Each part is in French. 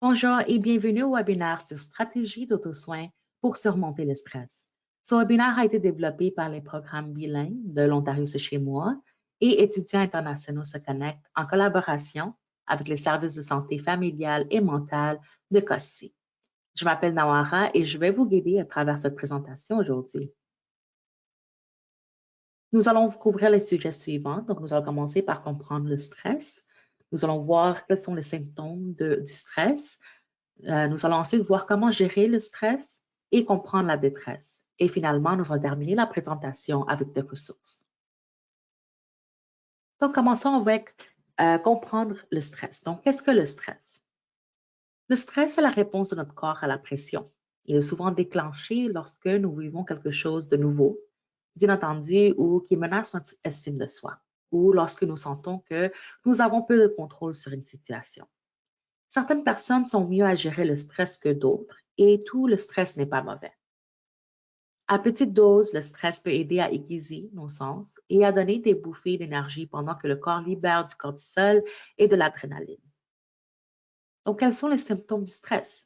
Bonjour et bienvenue au webinaire sur stratégie d'auto-soin pour surmonter le stress. Ce webinaire a été développé par les programmes bilingues de l'Ontario c'est chez moi et étudiants internationaux se connectent en collaboration avec les services de santé familiale et mentale de Costi. Je m'appelle Nawara et je vais vous guider à travers cette présentation aujourd'hui. Nous allons couvrir les sujets suivants. Donc, nous allons commencer par comprendre le stress. Nous allons voir quels sont les symptômes du stress. Nous allons ensuite voir comment gérer le stress et comprendre la détresse. Et finalement, nous allons terminer la présentation avec des ressources. Donc, commençons avec comprendre le stress. Donc, qu'est-ce que le stress? Le stress est la réponse de notre corps à la pression. Il est souvent déclenché lorsque nous vivons quelque chose de nouveau, d'inattendu ou qui menace notre estime de soi, ou lorsque nous sentons que nous avons peu de contrôle sur une situation. Certaines personnes sont mieux à gérer le stress que d'autres et tout le stress n'est pas mauvais. À petite dose, le stress peut aider à aiguiser nos sens et à donner des bouffées d'énergie pendant que le corps libère du cortisol et de l'adrénaline. Donc, quels sont les symptômes du stress?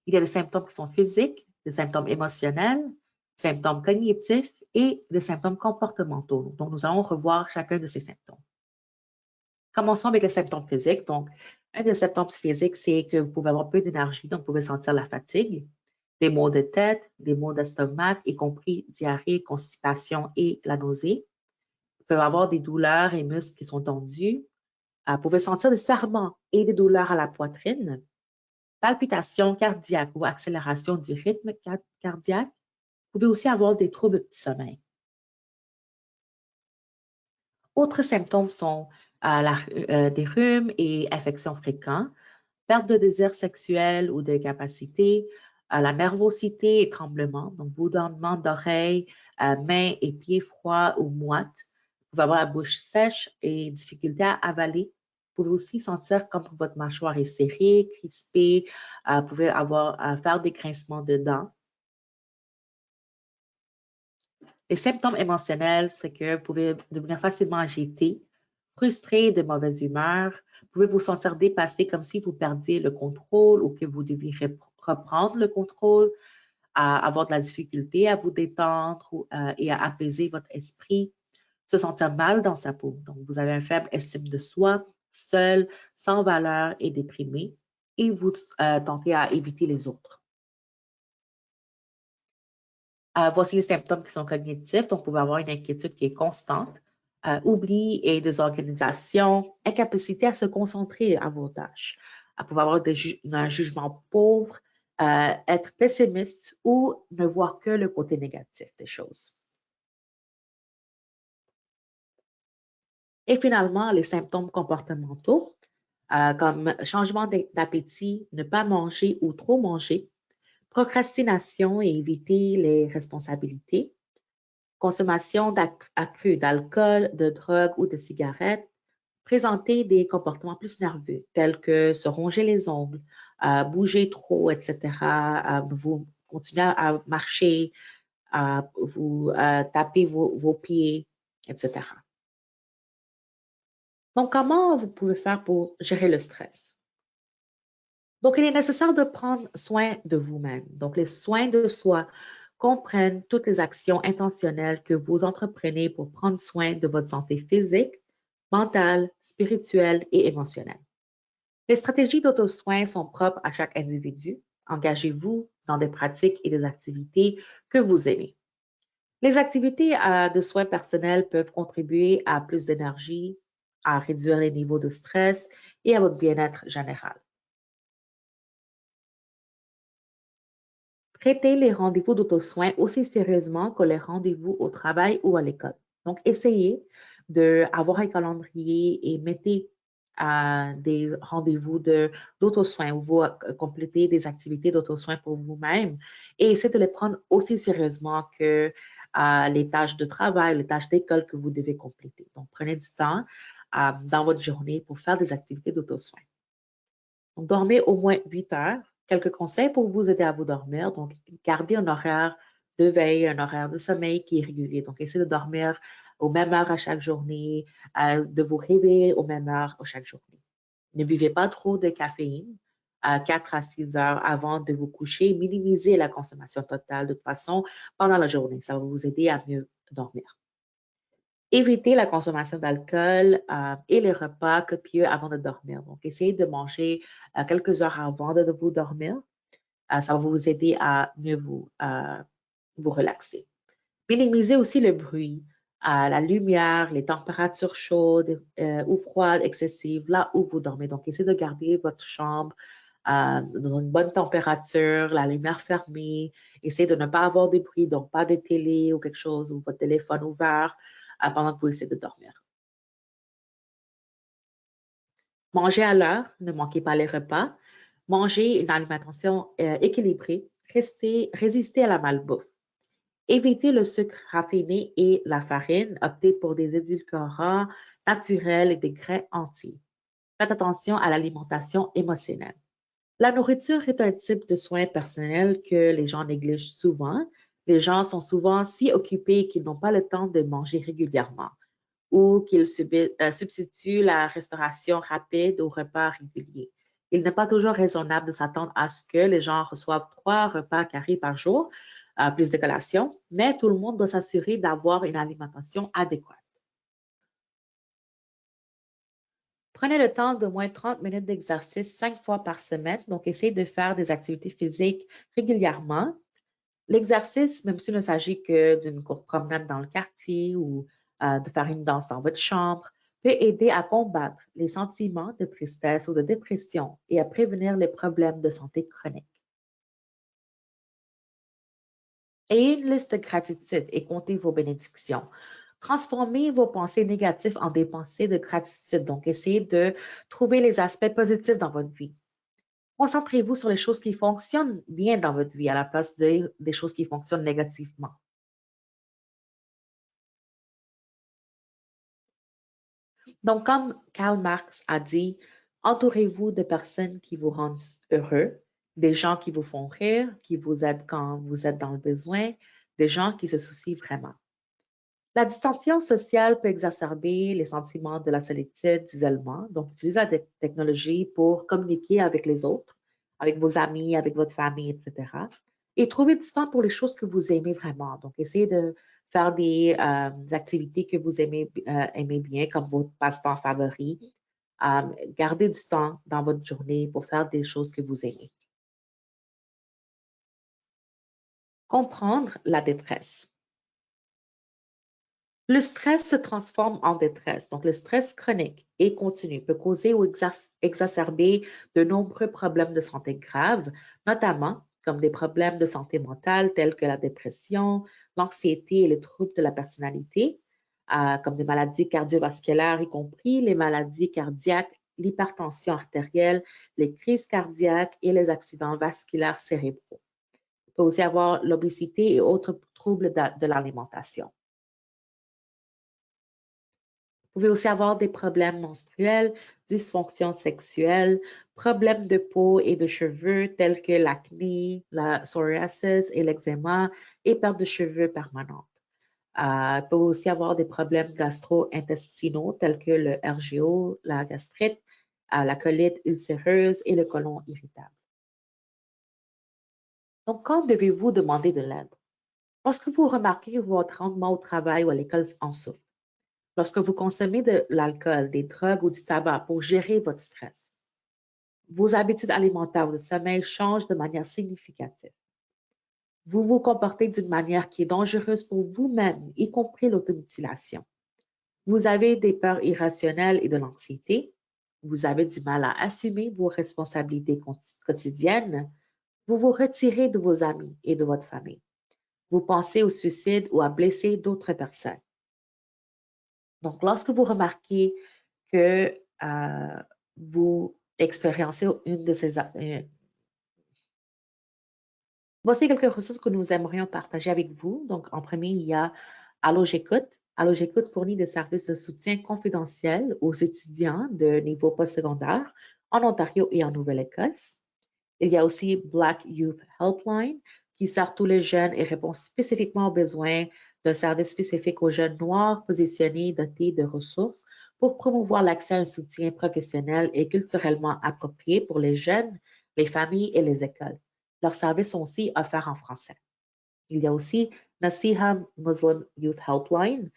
Il y a des symptômes qui sont physiques, des symptômes émotionnels, symptômes cognitifs et des symptômes comportementaux. Donc, nous allons revoir chacun de ces symptômes. Commençons avec les symptômes physiques. Donc, un des symptômes physiques, c'est que vous pouvez avoir peu d'énergie, donc vous pouvez sentir la fatigue, des maux de tête, des maux d'estomac, y compris diarrhée, constipation et la nausée. Vous pouvez avoir des douleurs et muscles qui sont tendus. Vous pouvez sentir des serrements et des douleurs à la poitrine, palpitations cardiaques ou accélération du rythme cardiaque. Vous pouvez aussi avoir des troubles du sommeil. Autres symptômes sont des rhumes et infections fréquentes, perte de désir sexuel ou de capacité, la nervosité et tremblement, donc bourdonnement d'oreilles, mains et pieds froids ou moites. Vous pouvez avoir la bouche sèche et difficulté à avaler. Vous pouvez aussi sentir comme votre mâchoire est serrée, crispée. Vous pouvez faire des grincements de dents. Les symptômes émotionnels, c'est que vous pouvez devenir facilement agité, frustré, de mauvaise humeur. Vous pouvez vous sentir dépassé comme si vous perdiez le contrôle ou que vous deviez reprendre le contrôle, avoir de la difficulté à vous détendre et à apaiser votre esprit, se sentir mal dans sa peau. Donc, vous avez une faible estime de soi, seul, sans valeur et déprimé, et vous tentez à éviter les autres. Voici les symptômes qui sont cognitifs. Donc, vous pouvez avoir une inquiétude qui est constante, oubli et désorganisation, incapacité à se concentrer à vos tâches. Vous pouvez avoir un jugement pauvre, être pessimiste ou ne voir que le côté négatif des choses. Et finalement, les symptômes comportementaux, comme changement d'appétit, ne pas manger ou trop manger, procrastination et éviter les responsabilités, consommation accrue d'alcool, de drogue ou de cigarettes, présenter des comportements plus nerveux, tels que se ronger les ongles, bouger trop, etc., vous continuez à marcher, vous taper vos pieds, etc. Donc, comment vous pouvez faire pour gérer le stress? Donc, il est nécessaire de prendre soin de vous-même. Donc, les soins de soi comprennent toutes les actions intentionnelles que vous entreprenez pour prendre soin de votre santé physique, mentale, spirituelle et émotionnelle. Les stratégies d'auto-soin sont propres à chaque individu. Engagez-vous dans des pratiques et des activités que vous aimez. Les activités de soins personnels peuvent contribuer à plus d'énergie, à réduire les niveaux de stress et à votre bien-être général. Traitez les rendez-vous d'auto-soin aussi sérieusement que les rendez-vous au travail ou à l'école. Donc, essayez d'avoir un calendrier et mettez des rendez-vous d'auto-soin où vous complétez des activités d'auto-soin pour vous-même et essayez de les prendre aussi sérieusement que les tâches de travail, les tâches d'école que vous devez compléter. Donc, prenez du temps dans votre journée pour faire des activités d'auto-soin. Donc, dormez au moins 8 heures. Quelques conseils pour vous aider à vous dormir. Donc, gardez un horaire de veille, un horaire de sommeil qui est régulier. Donc, essayez de dormir aux mêmes heures à chaque journée, de vous réveiller aux mêmes heures à chaque journée. Ne buvez pas trop de caféine. 4 à 6 heures avant de vous coucher. Minimisez la consommation totale de toute façon pendant la journée. Ça va vous aider à mieux dormir. Évitez la consommation d'alcool et les repas copieux avant de dormir. Donc, essayez de manger quelques heures avant de vous dormir. Ça va vous aider à mieux vous relaxer. Minimisez aussi le bruit, la lumière, les températures chaudes ou froides excessives là où vous dormez. Donc, essayez de garder votre chambre dans une bonne température, la lumière fermée. Essayez de ne pas avoir de bruit, donc pas de télé ou quelque chose ou votre téléphone ouvert pendant que vous essayez de dormir. Mangez à l'heure, ne manquez pas les repas. Mangez une alimentation équilibrée. Résistez à la malbouffe. Évitez le sucre raffiné et la farine. Optez pour des édulcorants naturels et des grains entiers. Faites attention à l'alimentation émotionnelle. La nourriture est un type de soin personnel que les gens négligent souvent. Les gens sont souvent si occupés qu'ils n'ont pas le temps de manger régulièrement ou qu'ils substituent la restauration rapide aux repas réguliers. Il n'est pas toujours raisonnable de s'attendre à ce que les gens reçoivent 3 repas carrés par jour, plus de collations, mais tout le monde doit s'assurer d'avoir une alimentation adéquate. Prenez le temps d'au moins 30 minutes d'exercice 5 fois par semaine. Donc, essayez de faire des activités physiques régulièrement. L'exercice, même s'il ne s'agit que d'une courte promenade dans le quartier ou de faire une danse dans votre chambre, peut aider à combattre les sentiments de tristesse ou de dépression et à prévenir les problèmes de santé chronique. Ayez une liste de gratitude et comptez vos bénédictions. Transformez vos pensées négatives en des pensées de gratitude. Donc, essayez de trouver les aspects positifs dans votre vie. Concentrez-vous sur les choses qui fonctionnent bien dans votre vie à la place des choses qui fonctionnent négativement. Donc, comme Karl Marx a dit, entourez-vous de personnes qui vous rendent heureux, des gens qui vous font rire, qui vous aident quand vous êtes dans le besoin, des gens qui se soucient vraiment. La distanciation sociale peut exacerber les sentiments de la solitude, d'isolement. Donc, utilisez la technologie pour communiquer avec les autres, avec vos amis, avec votre famille, etc. Et trouvez du temps pour les choses que vous aimez vraiment. Donc, essayez de faire des activités que vous aimez bien, comme votre passe-temps favori. Gardez du temps dans votre journée pour faire des choses que vous aimez. Comprendre la détresse. Le stress se transforme en détresse. Donc, le stress chronique et continu peut causer ou exacerber de nombreux problèmes de santé graves, notamment comme des problèmes de santé mentale tels que la dépression, l'anxiété et les troubles de la personnalité, comme des maladies cardiovasculaires, y compris les maladies cardiaques, l'hypertension artérielle, les crises cardiaques et les accidents vasculaires cérébraux. Il peut aussi avoir l'obésité et autres troubles de l'alimentation. Vous pouvez aussi avoir des problèmes menstruels, dysfonction sexuelle, problèmes de peau et de cheveux tels que l'acné, la psoriasis et l'eczéma et perte de cheveux permanente. Il peut aussi avoir des problèmes gastro-intestinaux tels que le RGO, la gastrite, la colite ulcéreuse et le côlon irritable. Donc, quand devez-vous demander de l'aide? Lorsque vous remarquez que votre rendement au travail ou à l'école en souffre, lorsque vous consommez de l'alcool, des drogues ou du tabac pour gérer votre stress, vos habitudes alimentaires ou de sommeil changent de manière significative. Vous vous comportez d'une manière qui est dangereuse pour vous-même, y compris l'automutilation. Vous avez des peurs irrationnelles et de l'anxiété. Vous avez du mal à assumer vos responsabilités quotidiennes. Vous vous retirez de vos amis et de votre famille. Vous pensez au suicide ou à blesser d'autres personnes. Donc, lorsque vous remarquez que vous expériencez une de ces... voici quelques ressources que nous aimerions partager avec vous. Donc, en premier, il y a Allo J'écoute. Allo J'écoute fournit des services de soutien confidentiels aux étudiants de niveau postsecondaire en Ontario et en Nouvelle-Écosse. Il y a aussi Black Youth Helpline qui sert tous les jeunes et répond spécifiquement aux besoins d'un service spécifique aux jeunes noirs positionnés dotés de ressources pour promouvoir l'accès à un soutien professionnel et culturellement approprié pour les jeunes les familles et les écoles. Leurs services sont aussi offerts en français. Il y a aussi Nasiha Muslim Youth Helpline,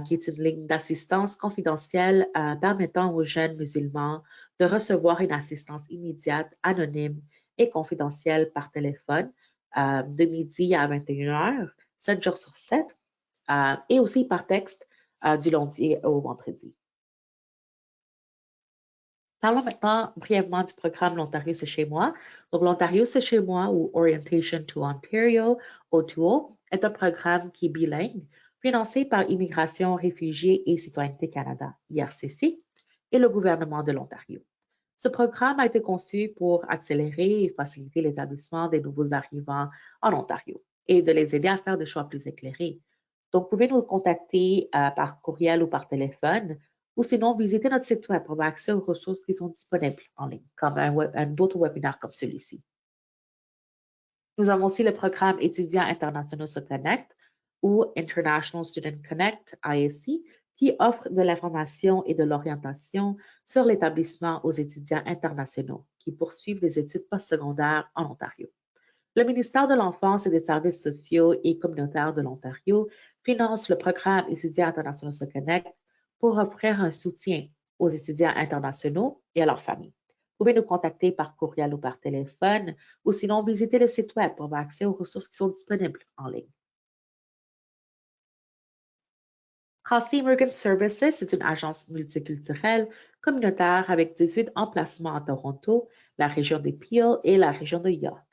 qui est une ligne d'assistance confidentielle permettant aux jeunes musulmans de recevoir une assistance immédiate, anonyme et confidentielle par téléphone de midi à 21h, 7 jours sur 7, et aussi par texte du lundi au vendredi. Parlons maintenant brièvement du programme L'Ontario, c'est chez moi. Donc, L'Ontario, c'est chez moi ou Orientation to Ontario, OTO, est un programme qui est bilingue, financé par Immigration, Réfugiés et Citoyenneté Canada, IRCC, et le gouvernement de l'Ontario. Ce programme a été conçu pour accélérer et faciliter l'établissement des nouveaux arrivants en Ontario et de les aider à faire des choix plus éclairés. Donc, vous pouvez nous contacter par courriel ou par téléphone ou sinon visiter notre site web pour avoir accès aux ressources qui sont disponibles en ligne, comme d'autres webinaires comme celui-ci. Nous avons aussi le programme Étudiants internationaux se connectent ou International Student Connect, ISC, qui offre de l'information et de l'orientation sur l'établissement aux étudiants internationaux qui poursuivent des études postsecondaires en Ontario. Le ministère de l'Enfance et des Services sociaux et communautaires de l'Ontario finance le programme Étudiants internationaux se connectent pour offrir un soutien aux étudiants internationaux et à leurs familles. Vous pouvez nous contacter par courriel ou par téléphone ou sinon visiter le site web pour avoir accès aux ressources qui sont disponibles en ligne. Crossley Immigrant Services est une agence multiculturelle communautaire avec 18 emplacements à Toronto, la région des Peel et la région de York.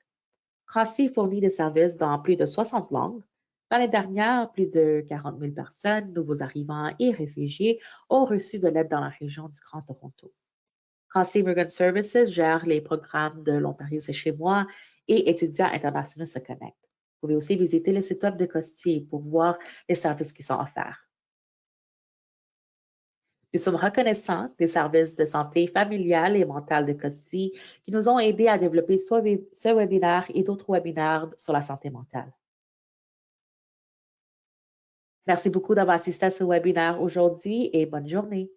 Crossley fournit des services dans plus de 60 langues. L'année dernière, plus de 40 000 personnes, nouveaux arrivants et réfugiés, ont reçu de l'aide dans la région du Grand Toronto. Crossley Immigrant Services gère les programmes de l'Ontario, c'est chez moi, et Étudiants internationaux se connectent. Vous pouvez aussi visiter le site web de Crossley pour voir les services qui sont offerts. Nous sommes reconnaissants des services de santé familiale et mentale de Crossley qui nous ont aidés à développer ce webinaire et d'autres webinaires sur la santé mentale. Merci beaucoup d'avoir assisté à ce webinaire aujourd'hui et bonne journée.